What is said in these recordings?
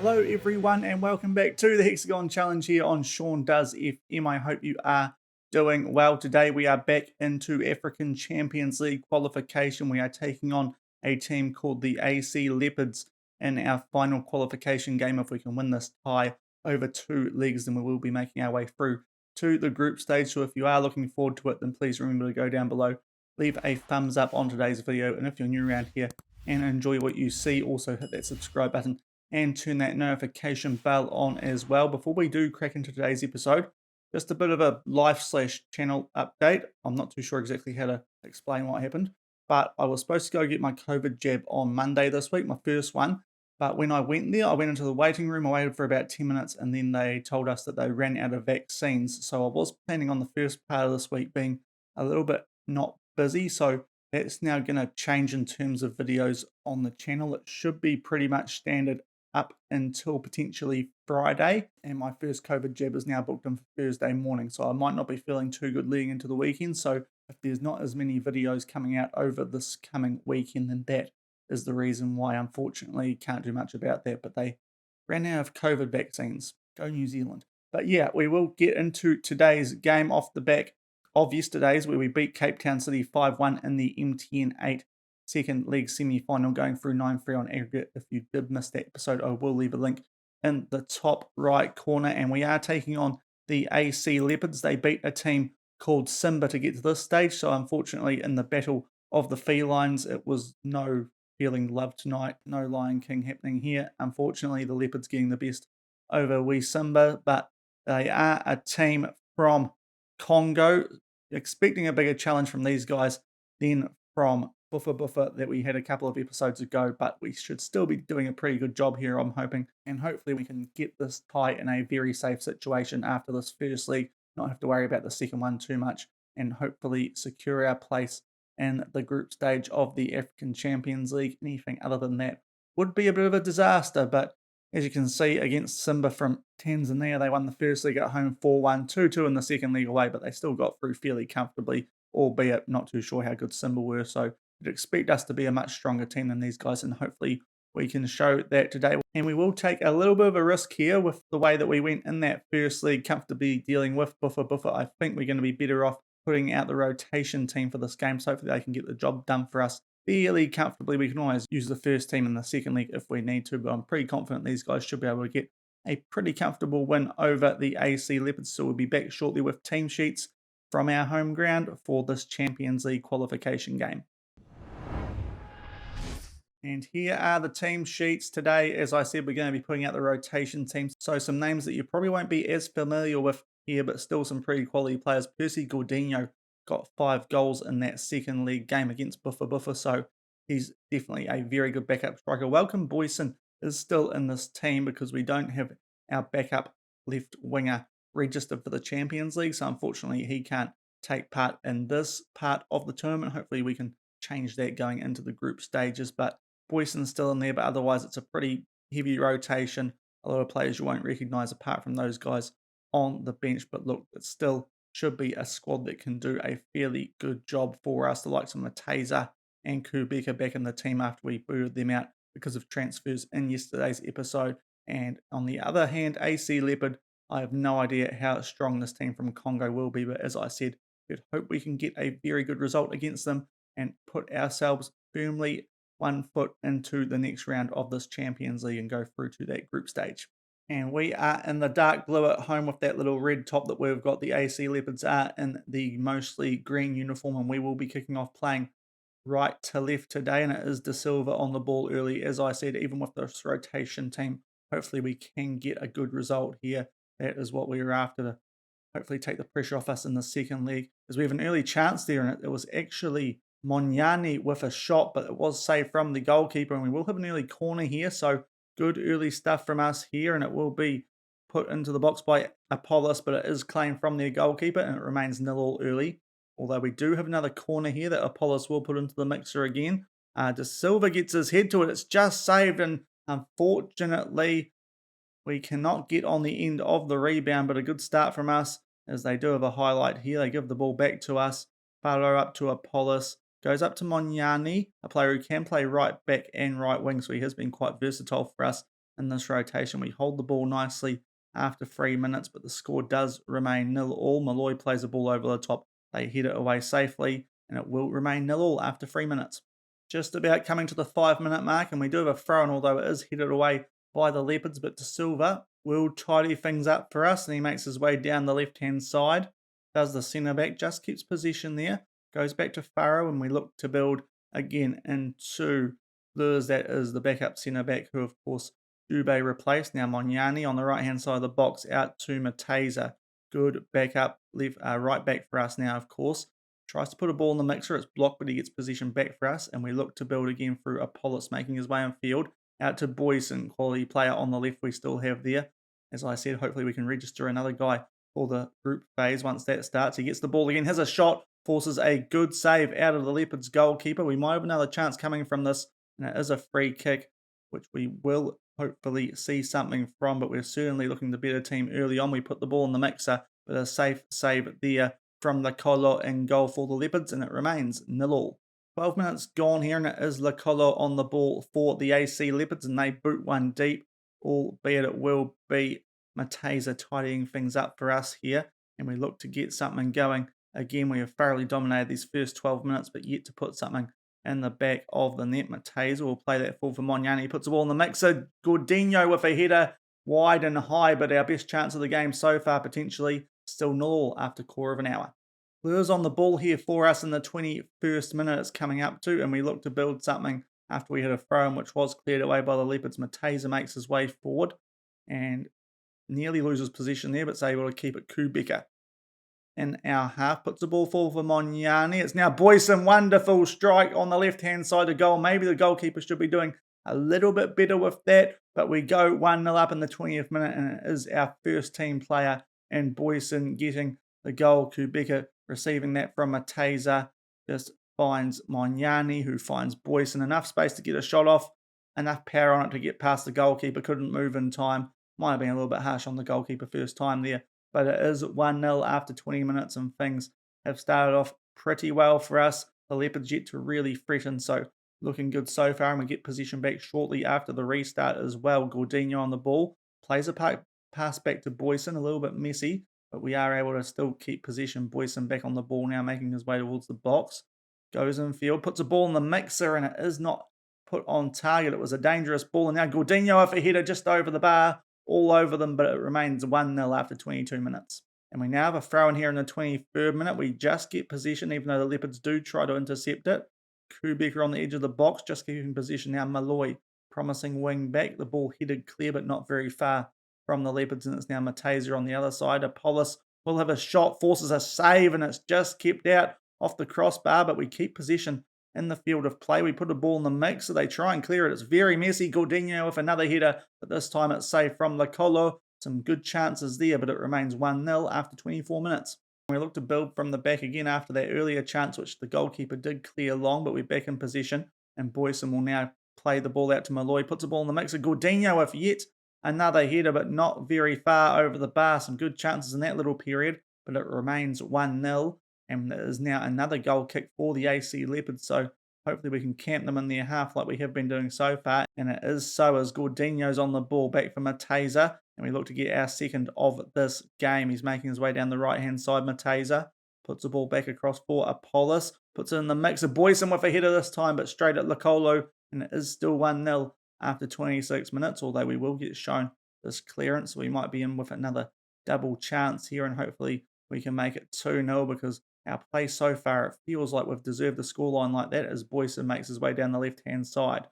Hello everyone and welcome back to the Hexagon Challenge here on Shaun Does FM. I hope you are doing well. Today we are back into African Champions League Qualification. We are taking on a team called the AC Leopards in our final qualification game. If we can win this tie over 2 legs, then we will be making our way through to the group stage. So if you are looking forward to it, then please remember to go down below, leave a thumbs up on today's video, and if you're new around here and enjoy what you see, also hit that subscribe button and turn that notification bell on as well. Before we do crack into today's episode, just a bit of a life/channel update. I'm not too sure exactly how to explain what happened, but I was supposed to go get my COVID jab on Monday this week, my first one. But when I went there, I went into the waiting room, I waited for about 10 minutes, and then they told us that they ran out of vaccines. So I was planning on the first part of this week being a little bit not busy. So that's now going to change in terms of videos on the channel. It should be pretty much standard up until potentially Friday, and my first COVID jab is now booked in for Thursday morning, so I might not be feeling too good leading into the weekend. So if there's not as many videos coming out over this coming weekend, then that is the reason why. Unfortunately, can't do much about that, but they ran out of COVID vaccines. Go New Zealand. But yeah, we will get into today's game off the back of yesterday's, where we beat Cape Town City 5-1 in the MTN 8 second league semi-final, going through 9-3 on aggregate. If you did miss that episode, I will leave a link in the top right corner. And we are taking on the AC Leopards. They beat a team called Simba to get to this stage. So unfortunately, in the battle of the felines, it was no feeling love tonight. No Lion King happening here. Unfortunately, the Leopards getting the best over wee Simba. But they are a team from Congo. Expecting a bigger challenge from these guys than from Buffer that we had a couple of episodes ago, but we should still be doing a pretty good job here, I'm hoping. And hopefully we can get this tie in a very safe situation after this first league, not have to worry about the second one too much, and hopefully secure our place in the group stage of the African Champions League. Anything other than that would be a bit of a disaster, but as you can see, against Simba from Tanzania, they won the first league at home 4-1, 2-2 in the second league away, but they still got through fairly comfortably, albeit not too sure how good Simba were. So you'd expect us to be a much stronger team than these guys, and hopefully we can show that today. And we will take a little bit of a risk here with the way that we went in that first league, comfortably dealing with Buffer. I think we're going to be better off putting out the rotation team for this game, so hopefully they can get the job done for us fairly comfortably. We can always use the first team in the second league if we need to, but I'm pretty confident these guys should be able to get a pretty comfortable win over the AC Leopards. So we'll be back shortly with team sheets from our home ground for this Champions League qualification game. And here are the team sheets today. As I said, we're going to be putting out the rotation teams. So some names that you probably won't be as familiar with here, but still some pretty quality players. Percy Gordinho got 5 goals in that second league game against Buffer. So he's definitely a very good backup striker. Welcome Boyson is still in this team because we don't have our backup left winger registered for the Champions League. So unfortunately, he can't take part in this part of the tournament. Hopefully we can change that going into the group stages. But Boyson's still in there, but otherwise it's a pretty heavy rotation. A lot of players you won't recognise apart from those guys on the bench. But look, it still should be a squad that can do a fairly good job for us. The likes of Mateza and Kubeka back in the team after we booted them out because of transfers in yesterday's episode. And on the other hand, AC Leopard, I have no idea how strong this team from Congo will be, but as I said, we hope we can get a very good result against them and put ourselves firmly 1 foot into the next round of this Champions League and go through to that group stage. And we are in the dark blue at home with that little red top that we've got. The AC Leopards are in the mostly green uniform, and we will be kicking off playing right to left today, and it is De Silva on the ball early. As I said, even with this rotation team, hopefully we can get a good result here. That is what we were after, to hopefully take the pressure off us in the second leg, because we have an early chance there, and it was actually Monyani with a shot, but it was saved from the goalkeeper, and we will have an early corner here. So good early stuff from us here, and it will be put into the box by Apollos, but it is claimed from their goalkeeper, and it remains 0-0 early. Although we do have another corner here that Apollos will put into the mixer again. De Silva gets his head to it. It's just saved, and unfortunately, we cannot get on the end of the rebound, but a good start from us, as they do have a highlight here. They give the ball back to us. Faro up to Apollos. Goes up to Monyani, a player who can play right back and right wing, so he has been quite versatile for us. in this rotation. We hold the ball nicely after 3 minutes, but the score does remain 0-all. Malloy plays the ball over the top. They head it away safely, and it will remain 0-all after 3 minutes. Just about coming to the 5-minute mark, and we do have a throw-in, although it is headed away by the Leopards, but De Silva will tidy things up for us, and he makes his way down the left-hand side. Does the centre-back, just keeps position there. Goes back to Farrow, and we look to build again into Lures, that is the backup centre-back, who of course Dubé replaced. Now Monyani on the right-hand side of the box, out to Mateza. Good backup right back for us now, of course. Tries to put a ball in the mixer. It's blocked, but he gets position back for us. And we look to build again through Apollos, making his way on field. Out to Boyson, quality player on the left we still have there. As I said, hopefully we can register another guy for the group phase once that starts. He gets the ball again, has a shot, forces a good save out of the Leopards goalkeeper. We might have another chance coming from this, and it is a free kick, which we will hopefully see something from, but we're certainly looking the better team early on. We put the ball in the mixer, but a safe save there from Lacolo in goal for the Leopards, and it remains 0-all. 12 minutes gone here, and it is Lacolo on the ball for the AC Leopards, and they boot one deep, albeit it will be Mateza tidying things up for us here, and we look to get something going. Again, we have thoroughly dominated these first 12 minutes, but yet to put something in the back of the net. Mateza will play that full for Monyani. Puts the ball in the mixer. Gordinho with a header wide and high, but our best chance of the game so far, potentially still 0-all after quarter of an hour. Lures on the ball here for us in the 21st minute it's coming up to, and we look to build something after we hit a throw-in, which was cleared away by the Leopards. Mateza makes his way forward and nearly loses position there, but is able to keep it. Kubeka in our half puts the ball forward for Monyani. It's now Boyson, wonderful strike on the left-hand side of goal. Maybe the goalkeeper should be doing a little bit better with that, but we go 1-0 up in the 20th minute, and it is our first team player, and Boyson getting the goal. Kubeka receiving that from Mateza, just finds Monyani, who finds Boyson. Enough space to get a shot off, enough power on it to get past the goalkeeper. Couldn't move in time. Might have been a little bit harsh on the goalkeeper first time there, but it is 1-0 after 20 minutes, and things have started off pretty well for us. The Leopards yet to really threaten, so looking good so far, and we get position back shortly after the restart as well. Gordinho on the ball, plays a pass back to Boyson, a little bit messy, but we are able to still keep possession. Boyson back on the ball now, making his way towards the box. Goes in field, puts a ball in the mixer, and it is not put on target. It was a dangerous ball, and now Gordinho off a header just over the bar, all over them, but it remains 1-0 after 22 minutes. And we now have a throw in here in the 23rd minute. We just get possession, even though the Leopards do try to intercept it. Kubeka on the edge of the box, just keeping position now. Malloy, promising wing back. The ball headed clear, but not very far from the Leopards, and it's now Mateza on the other side. Apollos will have a shot, forces a save, and it's just kept out off the crossbar, but we keep possession in the field of play. We put a ball in the mix, so they try and clear it. It's very messy. Gordinho with another header, but this time it's safe from Lacolo. Some good chances there, but it remains 1-0 after 24 minutes. We look to build from the back again after that earlier chance, which the goalkeeper did clear long, but we're back in position, and Boyson will now play the ball out to Malloy. Puts the ball in the mix. Gordinho with yet another header, but not very far over the bar. Some good chances in that little period, but it remains 1-0. And there is now another goal kick for the AC Leopards, so hopefully we can camp them in their half like we have been doing so far. And it is so, as Gordinho's on the ball back for Mateza, and we look to get our second of this game. He's making his way down the right-hand side. Mateza puts the ball back across for Apollos, puts it in the mix of Boyson with a header this time, but straight at Lacolo, and it is still 1-0 after 26 minutes, although we will get shown this clearance, so we might be in with another double chance here, and hopefully we can make it 2-0, because our play so far, it feels like we've deserved the scoreline like that, as Boyson makes his way down the left-hand side.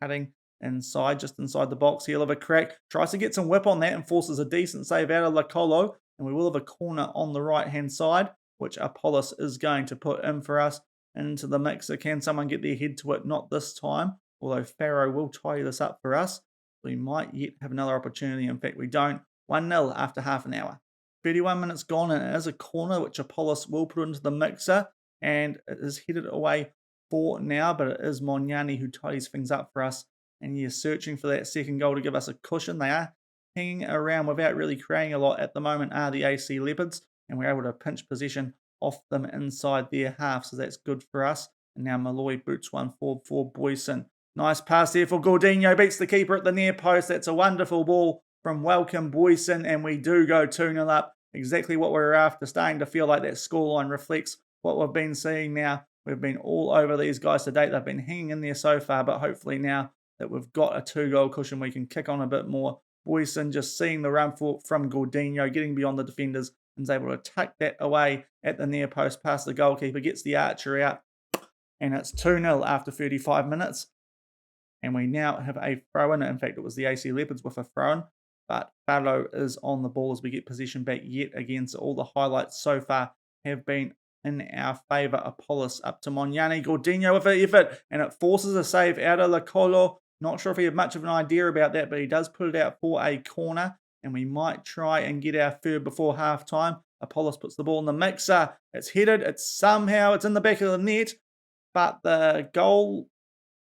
Cutting inside, just inside the box. He'll have a crack. Tries to get some whip on that and forces a decent save out of Lacolo. And we will have a corner on the right-hand side, which Apollos is going to put in for us into the mixer. Can someone get their head to it? Not this time, although Farrow will tie this up for us. We might yet have another opportunity. In fact, we don't. 1-0 after half an hour. 31 minutes gone, and it is a corner which Apollos will put into the mixer, and it is headed away for now, but it is Monyani who tidies things up for us, and he is searching for that second goal to give us a cushion. They are hanging around without really creating a lot at the moment, are the AC Leopards, and we're able to pinch possession off them inside their half, so that's good for us. And now Malloy boots one forward for Boyson. Nice pass here for Gordinho. Beats the keeper at the near post. That's a wonderful ball from Welcome Boyson. And we do go 2-0 up. Exactly what we were after. Starting to feel like that scoreline reflects what we've been seeing now. We've been all over these guys to date. They've been hanging in there so far. But hopefully now that we've got a 2-goal cushion, we can kick on a bit more. Boyson just seeing the run from Gordinho, getting beyond the defenders, and is able to tuck that away at the near post past the goalkeeper. Gets the archer out. And it's 2-0 after 35 minutes. And we now have a throw-in. In fact, it was the AC Leopards with a throw-in. But Falo is on the ball as we get possession back yet again. So all the highlights so far have been in our favour. Apollos up to Moniani. Gordinho with an effort. And it forces a save out of Lacolo. Not sure if he had much of an idea about that, but he does put it out for a corner. And we might try and get our third before half-time. Apollos puts the ball in the mixer. It's headed. It's in the back of the net. But the goal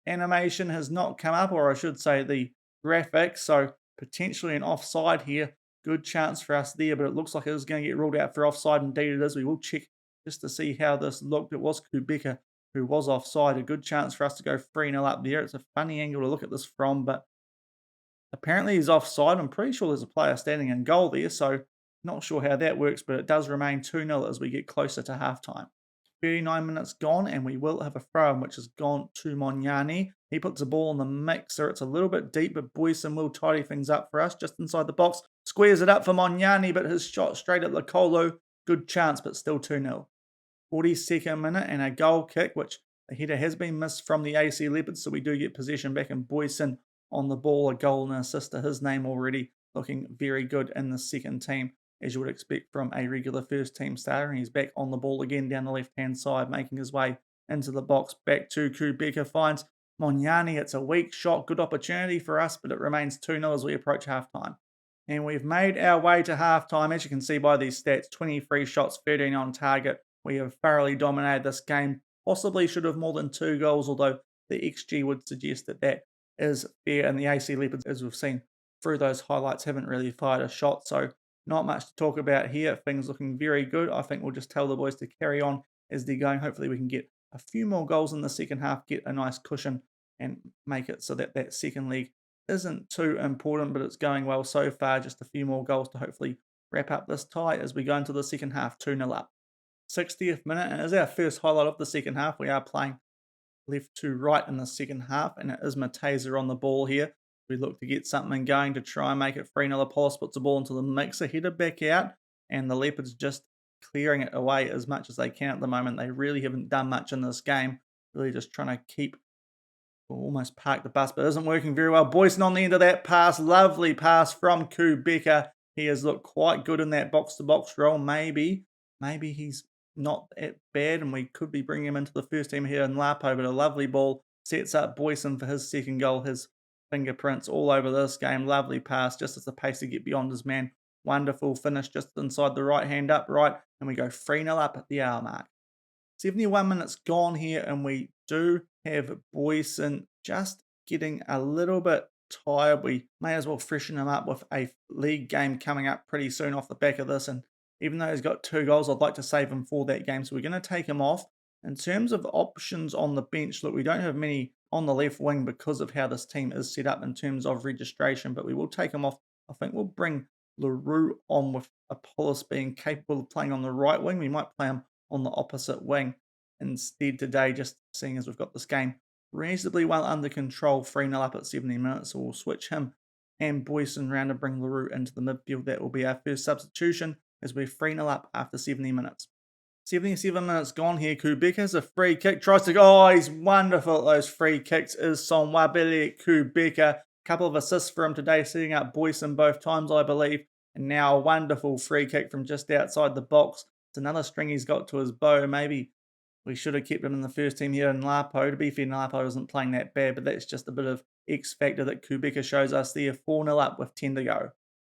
animation has not come up, or I should say the graphics, so potentially an offside here. Good chance for us there, but it looks like it is going to get ruled out for offside. Indeed it is. We will check just to see how this looked. It was Kubica who was offside. A good chance for us to go 3-0 up there. It's a funny angle to look at this from, but apparently he's offside. I'm pretty sure there's a player standing in goal there, so not sure how that works, but it does remain 2-0 as we get closer to halftime. 39 minutes gone, and we will have a throw-in, which has gone to Moniani. He puts the ball in the mixer. It's a little bit deep, but Boyson will tidy things up for us just inside the box. Squares it up for Moniani, but his shot straight at Lacolo. Good chance, but still 2-0. 42nd minute, and a goal kick, which the header has been missed from the AC Leopards, so we do get possession back, and Boyson on the ball, a goal and an assist to his name already. Looking very good in the second team, as you would expect from a regular first team starter. And he's back on the ball again down the left-hand side, making his way into the box. Back to Kubica, finds Moniani. It's a weak shot, good opportunity for us, but it remains 2-0 as we approach halftime. And we've made our way to halftime. As you can see by these stats, 23 shots, 13 on target. We have thoroughly dominated this game. Possibly should have more than 2 goals, although the XG would suggest that that is fair. And the AC Leopards, as we've seen through those highlights, haven't really fired a shot. So not much to talk about here. Things looking very good. I think we'll just tell the boys to carry on as they're going. Hopefully we can get a few more goals in the second half, get a nice cushion, and make it so that that second leg isn't too important, but it's going well so far. Just a few more goals to hopefully wrap up this tie as we go into the second half, 2-0 up. 60th minute, and as our first highlight of the second half, we are playing left to right in the second half, and it is Mateza on the ball here. We look to get something going to try and make it 3-0. Apollos puts the ball into the mixer, headed back out, and the Leopards just clearing it away as much as they can at the moment. They really haven't done much in this game. Really just trying to keep, almost park the bus, but it isn't working very well. Boyson on the end of that pass. Lovely pass from Kubica. He has looked quite good in that box-to-box role. Maybe he's not that bad, and we could be bringing him into the first team here in Lapo, but a lovely ball sets up Boyson for his second goal. His fingerprints all over this game. Lovely pass, just as the pace to get beyond his man. Wonderful finish just inside the right hand upright, and we go 3-0 up at the hour mark. 71 minutes gone here, and we do have Boyson just getting a little bit tired. We may as well freshen him up with a league game coming up pretty soon off the back of this, and even though he's got 2 goals, I'd like to save him for that game, so we're going to take him off. In terms of options on the bench, look, we don't have many on the left wing because of how this team is set up in terms of registration, but we will take him off. I think we'll bring LaRue on with Apollos being capable of playing on the right wing. We might play him on the opposite wing instead today, just seeing as we've got this game reasonably well under control, 3-0 up at 70 minutes. So we'll switch him and Boyson round to bring LaRue into the midfield. That will be our first substitution as we're 3-0 up after 70 minutes. 77 minutes gone here. Kubica has a free kick. Tries to go. Oh, he's wonderful at those free kicks. Is Sonwabili Kubica. Couple of assists for him today, setting up Boyson both times, I believe. And now a wonderful free kick from just outside the box. It's another string he's got to his bow. Maybe we should have kept him in the first team here in Lapo. To be fair, Lapo isn't playing that bad, but that's just a bit of X factor that Kubica shows us there. 4-0 up with 10 to go.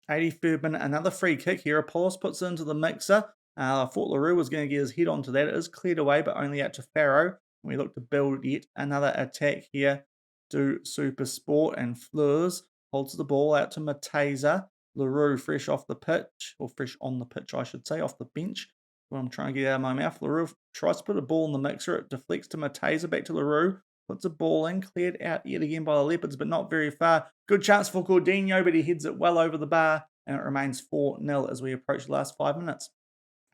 83rd minute, another free kick here. Apollos puts it into the mixer. I thought LaRue was going to get his head onto that. It is cleared away, but only out to Farrow. We look to build yet another attack here. Do SuperSport, and Fleurs holds the ball out to Mateza. LaRue fresh off the pitch, or fresh on the pitch, I should say, off the bench. What I'm trying to get out of my mouth. LaRue tries to put a ball in the mixer. It deflects to Mateza, back to LaRue. Puts a ball in, cleared out yet again by the Leopards, but not very far. Good chance for Coutinho, but he heads it well over the bar, and it remains 4-0 as we approach the last 5 minutes.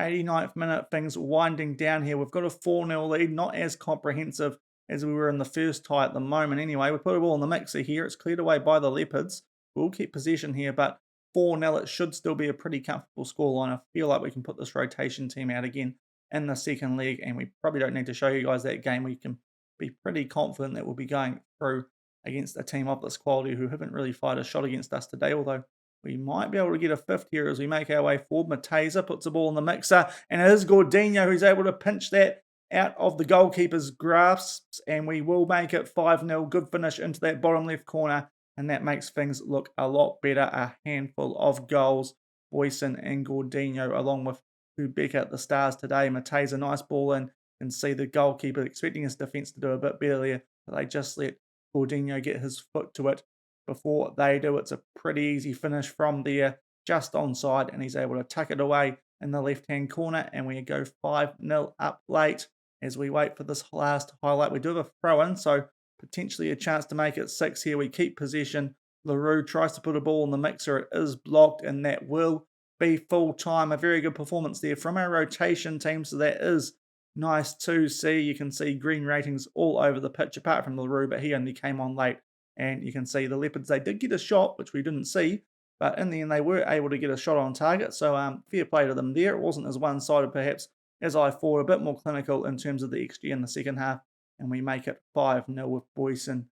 89th minute, things winding down here. We've got a 4-0 lead, not as comprehensive as we were in the first tie at the moment. Anyway, we put a ball in the mixer here. It's cleared away by the Leopards. We'll keep possession here, but 4-0, it should still be a pretty comfortable scoreline. I feel like we can put this rotation team out again in the second leg, and we probably don't need to show you guys that game. We can be pretty confident that we'll be going through against a team of this quality who haven't really fired a shot against us today, although we might be able to get a fifth here as we make our way forward. Mateza puts the ball in the mixer, and it is Coutinho who's able to pinch that out of the goalkeeper's grasps, and we will make it 5-0. Good finish into that bottom left corner, and that makes things look a lot better. A handful of goals, Boyson and Coutinho, along with Kubeka at the stars today. Mateza, nice ball in, and see the goalkeeper expecting his defence to do a bit better there, but they just let Coutinho get his foot to it before they do. It's a pretty easy finish from there, just onside, and he's able to tuck it away in the left-hand corner, and we go 5-0 up late as we wait for this last highlight. We do have a throw-in, so potentially a chance to make it 6 here. We keep possession. LaRue tries to put a ball in the mixer. It is blocked, and that will be full-time. A very good performance there from our rotation team, so that is nice to see. You can see green ratings all over the pitch, apart from LaRue, but he only came on late. And you can see the Leopards, they did get a shot, which we didn't see, but in the end they were able to get a shot on target, so fair play to them there. It wasn't as one-sided perhaps as I thought, a bit more clinical in terms of the XG in the second half, and we make it 5-0 with Boyson.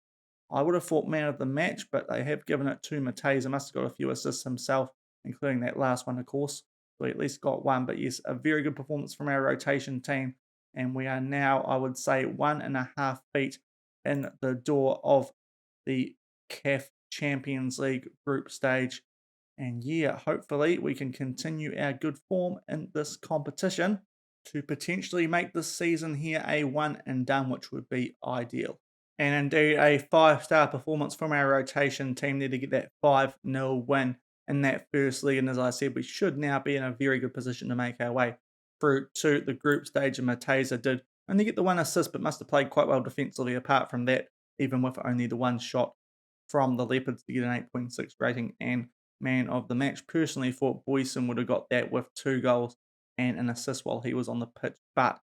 I would have thought man of the match, but they have given it to Mateza. Must have got a few assists himself, including that last one, of course. So he at least got one, but yes, a very good performance from our rotation team, and we are now, I would say, 1.5 feet in the door of the CAF Champions League group stage. And yeah, hopefully we can continue our good form in this competition to potentially make this season here a one and done, which would be ideal. And indeed, a 5-star performance from our rotation team there to get that 5-0 win in that first league. And as I said, we should now be in a very good position to make our way through to the group stage. And Mateza did only get the one assist, but must have played quite well defensively apart from that, even with only the one shot from the Leopards to get an 8.6 rating and man of the match. Personally thought Boyson would have got that with 2 goals and an assist while he was on the pitch, but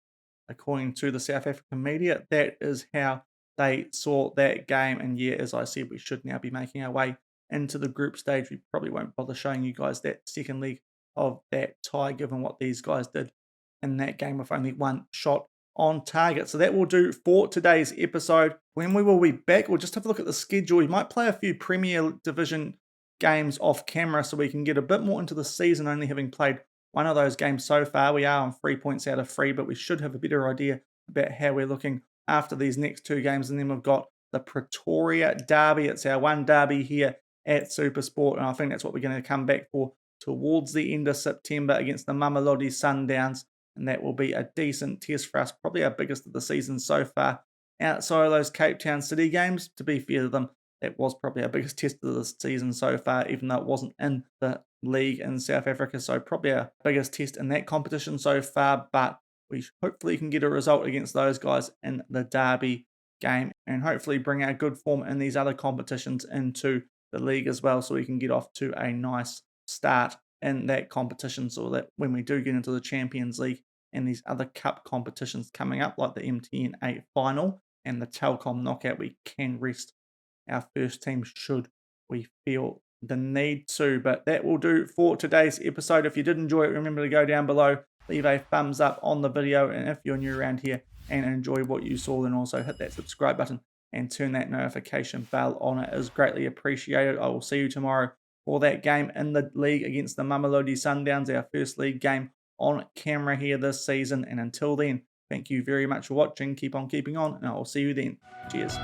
according to the South African media, that is how they saw that game. And yeah, as I said, we should now be making our way into the group stage. We probably won't bother showing you guys that second leg of that tie, given what these guys did in that game with only one shot on target. So that will do for today's episode. When we will be back, we'll just have a look at the schedule. We might play a few Premier Division games off camera so we can get a bit more into the season, only having played one of those games so far. We are on 3 points out of 3, but we should have a better idea about how we're looking after these next 2 games. And then we've got the Pretoria Derby. It's our one derby here at SuperSport, and I think that's what we're going to come back for towards the end of September against the Mamelodi Sundowns. And that will be a decent test for us, probably our biggest of the season so far. Outside of those Cape Town City games, to be fair to them, that was probably our biggest test of the season so far, even though it wasn't in the league in South Africa. So probably our biggest test in that competition so far, but we hopefully can get a result against those guys in the Derby game and hopefully bring our good form in these other competitions into the league as well, so we can get off to a nice start in that competition, so that when we do get into the Champions League and these other cup competitions coming up, like the MTN 8 final and the Telkom knockout, we can rest our first team should we feel the need to. But that will do for today's episode. If you did enjoy it, remember to go down below, leave a thumbs up on the video, and if you're new around here and enjoy what you saw, then also hit that subscribe button and turn that notification bell on. It is greatly appreciated. I will see you tomorrow for that game in the league against the Mamelodi Sundowns, our first league game on camera here this season. And until then, thank you very much for watching. Keep on keeping on, and I will see you then. Cheers.